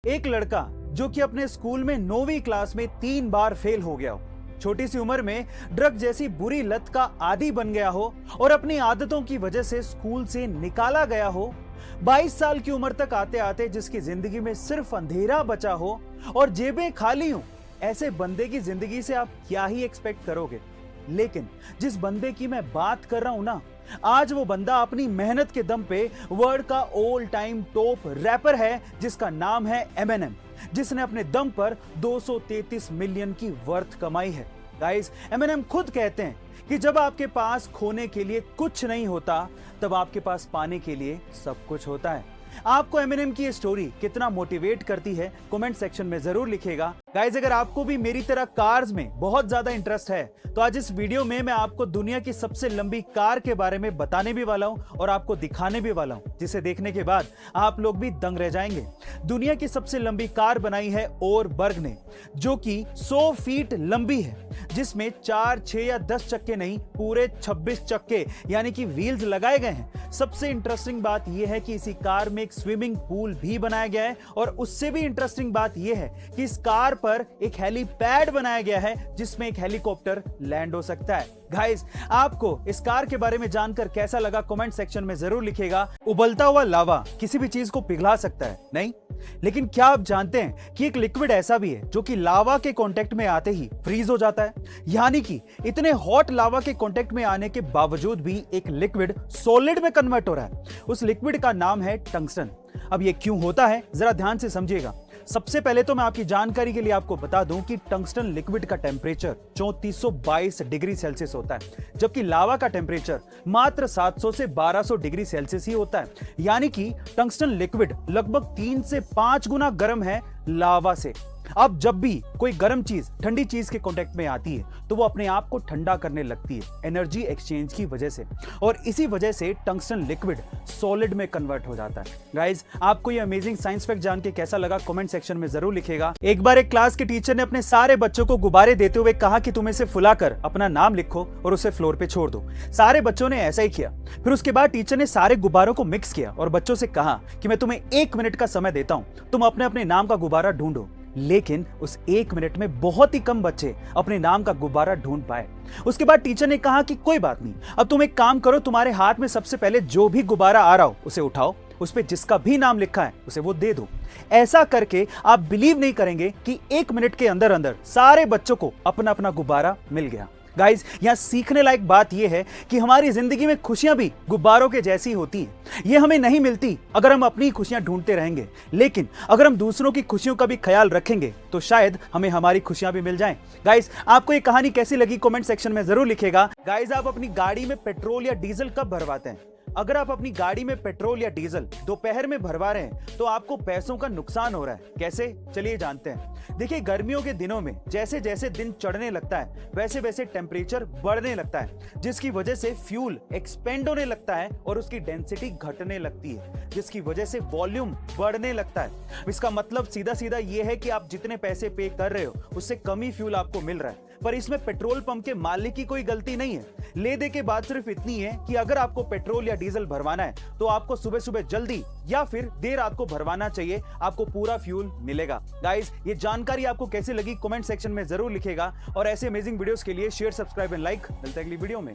एक लड़का जो कि अपने स्कूल में 9वीं क्लास में 3 बार फेल हो गया हो, छोटी सी उम्र में ड्रग जैसी बुरी लत का आदी बन गया हो और अपनी आदतों की वजह से स्कूल से निकाला गया हो, 22 साल की उम्र तक आते आते जिसकी जिंदगी में सिर्फ अंधेरा बचा हो और जेबें खाली हो, ऐसे बंदे की जिंदगी से आप क्या ही एक्सपेक्ट करोगे। लेकिन जिस बंदे की मैं बात कर रहा हूं ना, आज वो बंदा अपनी मेहनत के दम पे वर्ल्ड का ऑल टाइम टॉप रैपर है जिसका नाम है एमिनेम, जिसने अपने दम पर 233 मिलियन की वर्थ कमाई है। गाइस, एमिनेम खुद कहते हैं कि जब आपके पास खोने के लिए कुछ नहीं होता, तब आपके पास पाने के लिए सब कुछ होता है। आपको एमिनेम की ये स्टोरी कितना मोटिवेट करती है, कमेंट सेक्शन में जरूर लिखिएगा। गाइस, अगर आपको भी मेरी तरह कार्स में बहुत ज्यादा इंटरेस्ट है तो आज इस वीडियो में मैं आपको दुनिया की सबसे लंबी कार के बारे में बताने भी वाला हूं और आपको दिखाने भी वाला हूं, जिसे देखने के बाद आप लोग भी दंग रह जाएंगे। दुनिया की सबसे लंबी कार बनाई है ओरबर्ग ने, जो कि 100 फीट लंबी है, जिसमें 4, 6 या 10 चक्के नहीं, पूरे 26 चक्के यानी कि व्हील्स लगाए गए हैं। सबसे इंटरेस्टिंग बात यह है कि इसी कार में एक स्विमिंग पूल भी बनाया गया है और उससे भी इंटरेस्टिंग बात यह है कि इस कार पर एक हेलीपैड बनाया गया है जिसमें एक हेलीकॉप्टर लैंड हो सकता है। गाइस, आपको इस कार के बारे में जानकर कैसा लगा कमेंट सेक्शन में जरूर लिखिएगा। उबलता हुआ लावा किसी भी चीज को पिघला सकता है, नहीं? लेकिन क्या आप जानते हैं कि एक लिक्विड ऐसा भी है जो कि लावा के कांटेक्ट में आते ही फ्रीज हो जाता है, यानी कि इतने हॉट लावा के कांटेक्ट में आने के बावजूद भी एक लिक्विड सॉलिड में कन्वर्ट हो रहा है। उस लिक्विड का नाम है टंगस्टन। अब ये क्यों होता है, जरा ध्यान से समझिएगा। सबसे पहले तो मैं आपकी जानकारी के लिए आपको बता दूं कि टंगस्टन लिक्विड का टेम्परेचर 3422 डिग्री सेल्सियस होता है, जबकि लावा का टेम्परेचर मात्र 700 से 1200 डिग्री सेल्सियस ही होता है। यानी कि टंगस्टन लिक्विड लगभग 3 से 5 गुना गर्म है लावा से। अब जब भी कोई गर्म चीज ठंडी चीज के कांटेक्ट में आती है तो वो अपने आप को ठंडा करने लगती है एनर्जी एक्सचेंज की वजह से, और इसी वजह से टंगस्टन लिक्विड सॉलिड में कन्वर्ट हो जाता है। गाइस, आपको ये अमेजिंग साइंस फैक्ट जान के कैसा लगा कमेंट सेक्शन में जरूर लिखिएगा। एक बार एक क्लास के टीचर ने अपने सारे बच्चों को गुब्बारे देते हुए कहा कि तुम इसे फुलाकर अपना नाम लिखो और उसे फ्लोर पे छोड़ दो। सारे बच्चों ने ऐसा ही किया। फिर उसके बाद टीचर ने सारे गुब्बारों को मिक्स किया और बच्चों से कहा कि मैं तुम्हें 1 मिनट का समय देता हूं, तुम अपने अपने नाम का गुब्बारा ढूंढो। लेकिन उस 1 मिनट में बहुत ही कम बच्चे अपने नाम का गुब्बारा ढूंढ पाए। उसके बाद टीचर ने कहा कि कोई बात नहीं, अब तुम एक काम करो, तुम्हारे हाथ में सबसे पहले जो भी गुब्बारा आ रहा हो उसे उठाओ, उस पे जिसका भी नाम लिखा है उसे वो दे दो। ऐसा करके आप बिलीव नहीं करेंगे कि 1 मिनट के अंदर अंदर सारे बच्चों को अपना अपना गुब्बारा मिल गया। गाइस, यहां सीखने लायक बात यह है कि हमारी जिंदगी में खुशियां भी गुब्बारों के जैसी होती हैं। ये हमें नहीं मिलती अगर हम अपनी खुशियां ढूंढते रहेंगे, लेकिन अगर हम दूसरों की खुशियों का भी ख्याल रखेंगे तो शायद हमें हमारी खुशियां भी मिल जाएं। गाइस, आपको ये कहानी कैसी लगी कमेंट सेक्शन में जरूर लिखिएगा। गाइस, आप अपनी गाड़ी में पेट्रोल या डीजल कब भरवाते हैं? अगर आप अपनी गाड़ी में पेट्रोल या डीजल दोपहर में भरवा रहे हैं तो आपको पैसों का नुकसान हो रहा है। कैसे, चलिए जानते हैं। देखिए, गर्मियों के दिनों में जैसे जैसे दिन चढ़ने लगता है वैसे वैसे टेम्परेचर बढ़ने लगता है, जिसकी वजह से फ्यूल एक्सपेंड होने लगता है और उसकी डेंसिटी घटने लगती है, जिसकी वजह से वॉल्यूम बढ़ने लगता है। इसका मतलब सीधा सीधा ये है कि आप जितने पैसे पे कर रहे हो उससे कम ही फ्यूल आपको मिल रहा है। पर इसमें पेट्रोल पंप के मालिक की कोई गलती नहीं है। ले दे के बात सिर्फ इतनी है कि अगर आपको पेट्रोल या डीजल भरवाना है तो आपको सुबह सुबह जल्दी या फिर देर रात को भरवाना चाहिए, आपको पूरा फ्यूल मिलेगा। गाइस, ये जानकारी आपको कैसी लगी कमेंट सेक्शन में जरूर लिखिएगा और ऐसे अमेजिंग वीडियोस के लिए शेयर, सब्सक्राइब एंड लाइक। मिलते हैं अगली वीडियो में।